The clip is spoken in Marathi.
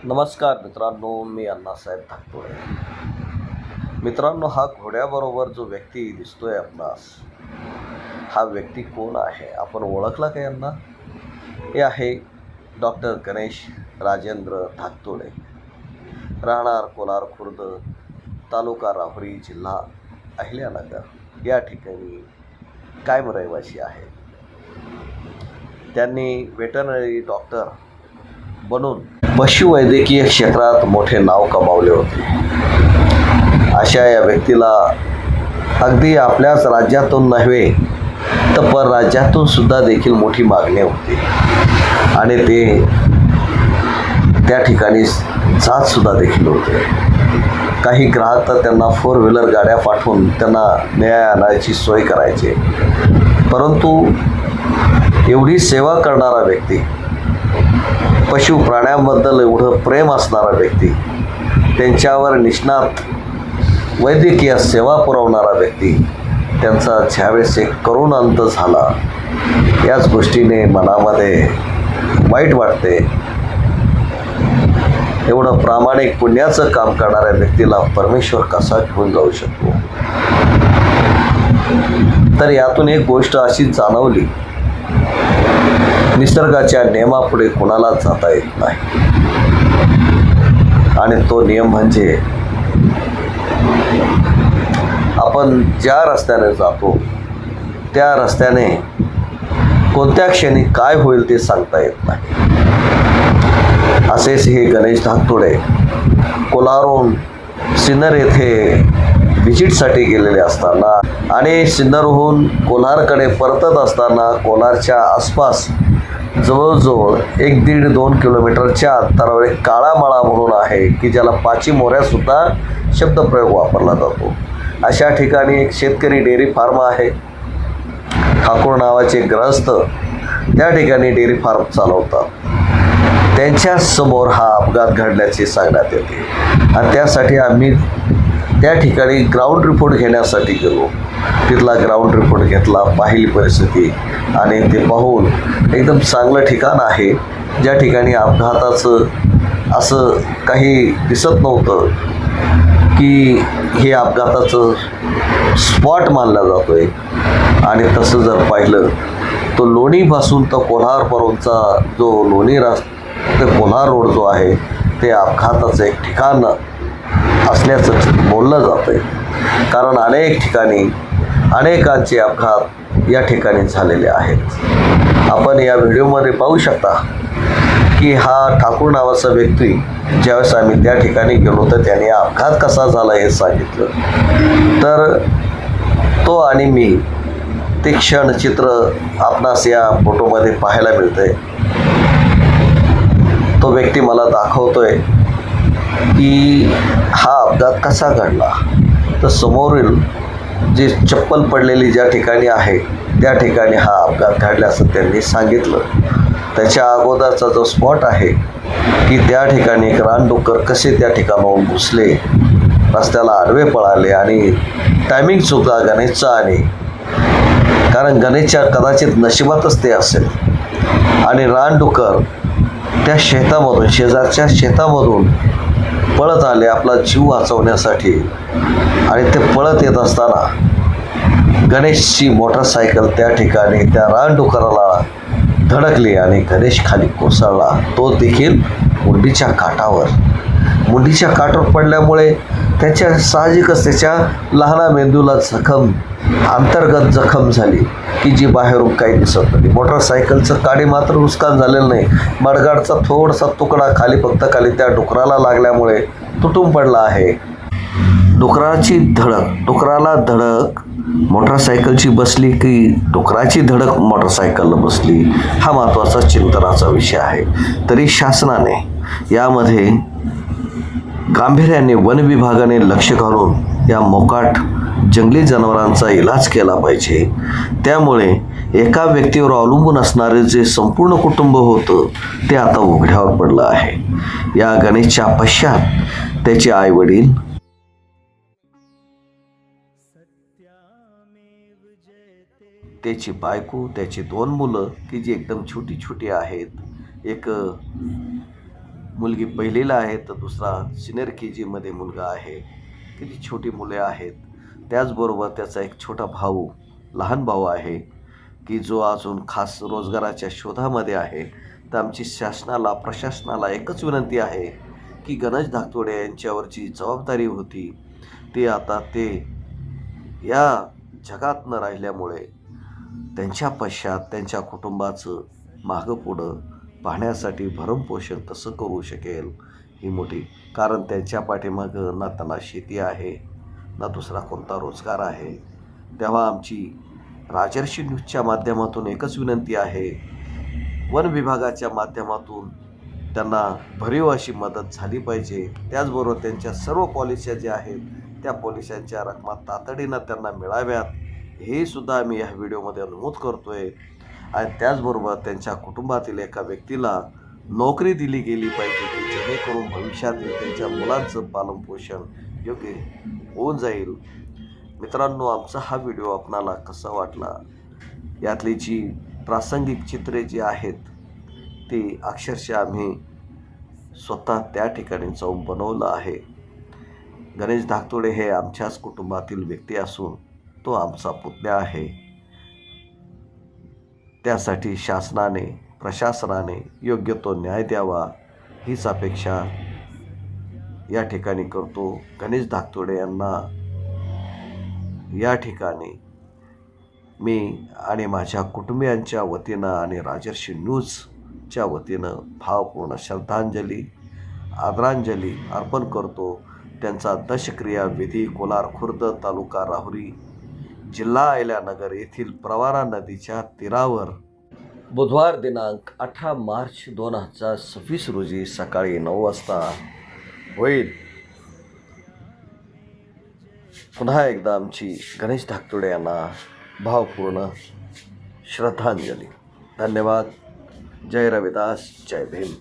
नमस्कार मित्रांनो, मी अण्णासाहेब धाकतोळे. मित्रांनो, हा घोड्याबरोबर जो व्यक्ती दिसतोय आपणास, हा व्यक्ती कोण आहे? आपण ओळखला का यांना? हे आहे डॉक्टर गणेश राजेंद्र धाकतोळे, राहणार कोलार खुर्द, तालुका राहुरी, जिल्हा अहिल्यानगर या ठिकाणी कायम रहिवासी आहेत. त्यांनी वेटरनरी डॉक्टर बनून पशुवैद्यकीय क्षेत्रात मोठे नाव कमावले होते. अशा या व्यक्तीला अगदी आपल्याच राज्यातून नव्हे तर परराज्यातून सुद्धा देखील मोठी मागणी होती आणि ते त्या ठिकाणी जात सुद्धा देखील होते. काही ग्राहक तर त्यांना 4 व्हीलर गाड्या पाठवून त्यांना न्याय आणायची सोय करायचे. परंतु एवढी सेवा करणारा व्यक्ती, पशु प्राण्यांबद्दल एवढं प्रेम असणारा व्यक्ती, त्यांच्यावर निष्णात वैद्यकीय सेवा पुरवणारा व्यक्ती, त्यांचा ज्यावेळेस एक करुण अंत झाला, याच गोष्टीने मनामध्ये वाईट वाटते. एवढं प्रामाणिक पुण्याचं काम करणाऱ्या व्यक्तीला परमेश्वर कसा घेऊन जाऊ शकतो? तर यातून एक गोष्ट अशी जाणवली, निसर्गाच्या नियमापुढे कुणालाच जाता येत नाही. आणि तो नियम म्हणजे आपण ज्या रस्त्याने जातो त्या रस्त्याने कोणत्या क्षणी काय होईल ते सांगता येत नाही. असेच हे गणेश धाकतोळे कोलारहून सिन्नर येथे व्हिजिटसाठी गेलेले असताना आणि सिन्नरहून कोलारकडे परतत असताना कोलारच्या आसपास जवळजवळ 1-1.5-2 किलोमीटरच्या अंतरावर एक काळा मळा म्हणून आहे की ज्याला पाची मोऱ्यासुद्धा शब्दप्रयोग वापरला जातो. अशा ठिकाणी एक शेतकरी डेअरी फार्म आहे. ठाकूर नावाचे ग्रहस्थ त्या ठिकाणी डेअरी फार्म चालवतात. त्यांच्या समोर हा अपघात घडल्याचे सांगण्यात येते आणि त्यासाठी आम्ही त्या ठिकाणी ग्राउंड रिपोर्ट घेण्यासाठी गेलो. तिथला ग्राउंड रिपोर्ट घेतला, पाहिली परिस्थिती आणि ते पाहून एकदम चांगलं ठिकाण आहे. ज्या ठिकाणी अपघाताचं असं काही दिसत नव्हतं की हे अपघाताचं स्पॉट मानला जातो आहे. आणि तसं जर पाहिलं तो लोणीपासून तर कोल्हारपर्यंतचा जो लोणी ते कोल्हार रोड जो आहे ते अपघाताचं एक ठिकाण असल्याचं बोललं जातं आहे. कारण अनेक ठिकाणी अनेकांचे अपघात या ठिकाणी झालेले आहेत. आपण या व्हिडिओमध्ये पाहू शकता की हा ठाकूर नावाचा व्यक्ती ज्यावेळेस आम्ही त्या ठिकाणी गेलो तर त्याने अपघात कसा झाला हे सांगितलं. तर तो आणि मी ते क्षणचित्र आपणास या फोटोमध्ये पाहायला मिळतंय. तो व्यक्ती मला दाखवतोय की हा अपघात कसा घडला. तर समोरील जी चप्पल पडलेली ज्या ठिकाणी आहे त्या ठिकाणी हा अपघात घडल्याचं त्यांनी सांगितलं. त्याच्या अगोदरचा जो स्पॉट आहे की त्या ठिकाणी एक रानडुक्कर कसे त्या ठिकाणाहून घुसले, रस्त्याला आडवे पळाले आणि टायमिंगसुद्धा गणेशचा आणि कारण गणेशच्या कदाचित नशिबातच ते असेल. आणि रानडुक्कर त्या शेतामधून शेजारच्या शेतामधून पळत आले आपला जीव वाचवण्यासाठी. आणि ते पळत येत असताना गणेशची मोटरसायकल त्या ठिकाणी त्या रानडुकराला धडकली आणि गणेश खाली कोसळला. तो देखील मुंडीच्या काठावर पडल्यामुळे त्याच्या साहजिकच त्याच्या लहान मेंदूला अंतर्गत जखम झाली की जी बाहेरून काही दिसत नाही. मोटरसायकलचं काडी मात्र नुकसान झालेलं नाही. मडगाडचा थोडासा तुकडा खाली त्या डुकराला लागल्यामुळे तुटून पडला आहे. डुकराला धडक मोटरसायकलची बसली की डुकराची धडक मोटरसायकलला बसली, हा महत्त्वाचा चिंतनाचा विषय आहे. तरी शासनाने यामध्ये गांभीर्याने वन विभागाने लक्ष घालून या मोकाट जंगली जनावरांचा इलाज केला पाहिजे. त्यामुळे एका व्यक्तीवर अवलंबून असणारे जे संपूर्ण कुटुंब होतं ते आता उघड्यावर पडलं आहे. या गणेशच्या पश्चात त्याचे आईवडील, त्याची बायको, त्याची 2 मुलं की जी एकदम छोटी आहेत. एक मुलगी पहिलीला आहे तर दुसरा सिनियर KG मुलगा आहे. किती छोटी मुले आहेत. त्याचबरोबर त्याचा एक छोटा भाऊ, लहान भाऊ आहे की जो अजून खास रोजगाराच्या शोधामध्ये आहे. तर आमची शासनाला, प्रशासनाला एकच विनंती आहे की गणेश धाकतोडे यांच्यावरची जबाबदारी होती ते आता ते या जगात न राहिल्यामुळे त्यांच्या पश्चात त्यांच्या कुटुंबाचं मागं पुढं पाहण्यासाठी भरणपोषण कसं करू शकेल ही मोठी, कारण त्यांच्या पाठीमागं ना त्यांना शेती आहे ना दुसरा कोणता रोजगार आहे. तेव्हा आमची राजर्षी न्यूजच्या माध्यमातून एकच विनंती आहे, वन विभागाच्या माध्यमातून त्यांना भरीव अशी मदत झाली पाहिजे. त्याचबरोबर त्यांच्या सर्व पॉलिस्या ज्या आहेत त्या पॉलिस्यांच्या रकमा तातडीनं त्यांना मिळाव्यात हे सुद्धा आम्ही या व्हिडिओमध्ये नमूद करतो आहे. आणि त्याचबरोबर त्यांच्या कुटुंबातील एका व्यक्तीला नोकरी दिली गेली पाहिजे की जेणेकरून भविष्यातील त्यांच्या मुलांचं पालनपोषण योग्य होऊन जाईल. मित्रांनो, आमचा हा व्हिडिओ आपणाला कसा वाटला, यातली जी प्रासंगिक चित्रे जी आहेत ती अक्षरशः आम्ही स्वतः त्या ठिकाणी जाऊन बनवलं आहे. गणेश धाकतोडे हे आमच्याच कुटुंबातील व्यक्ती असून तो आमचा पुतण्या आहे. त्यासाठी शासनाने, प्रशासनाने योग्य तो न्याय द्यावा हीच अपेक्षा या ठिकाणी करतो. गणेश धाकतोडे यांना या ठिकाणी मी आणि माझ्या कुटुंबियांच्या वतीनं आणि राजर्षी न्यूजच्या वतीनं भावपूर्ण श्रद्धांजली, आदरांजली अर्पण करतो. त्यांचा दशक्रिया विधी कोलार खुर्द, तालुका राहुरी, जिल्हा अहिल्यानगर येथील प्रवरा नदीच्या तीरावर बुधवार दिनांक 18 मार्च 2026 रोजी सकाळी 9 वाजता होईल. पुन्हा एकदा आमची गणेश धाकतोडे यांना भावपूर्ण श्रद्धांजली. धन्यवाद. जय रविदास, जय भीम.